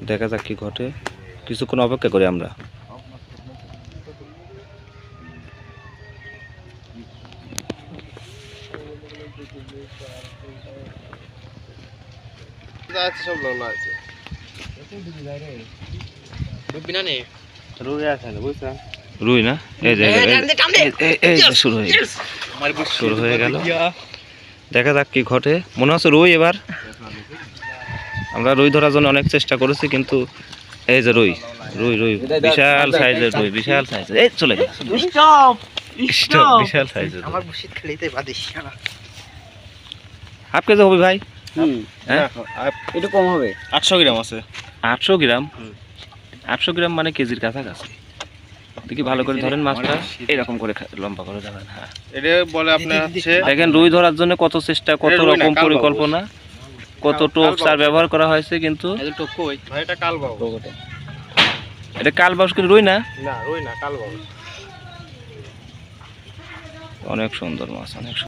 দেখা যাক কি ঘটে, কিছুক্ষণ অপেক্ষা করি আমরা। রুই না, এই যে শুরু হয়ে গেল। দেখা যাক কি ঘটে, মনে হচ্ছে রুই। এবার আমরা রুই ধরার জন্য অনেক চেষ্টা করেছি, কিন্তু এই যে রুই রুই রুই বিশাল সাইজের রুই, বিশাল সাইজের। এই চলে গেল, বিশাল সাইজের। হাফ কেজি হবে ভাই? একটু কম হবে, 800 গ্রাম আছে। 800 গ্রাম? 800 গ্রাম মানে কেজির কাছাকাছি। দেখি ভালো করে ধরেন মাছটা, এরকম করে লম্বা করে ধরেন। হ্যাঁ, এটা বলে আপনার হচ্ছে, দেখেন রুই ধরার জন্য কত চেষ্টা, কত রকম পরিকল্পনা, কত টোপ সার ব্যবহার করা হয়েছে, কিন্তু এটা কালবাউস। এটা কালবাউস, কিন্তু রুই না। না রুই না, কালবাউস। অনেক সুন্দর মাছ, অনেক সুন্দর।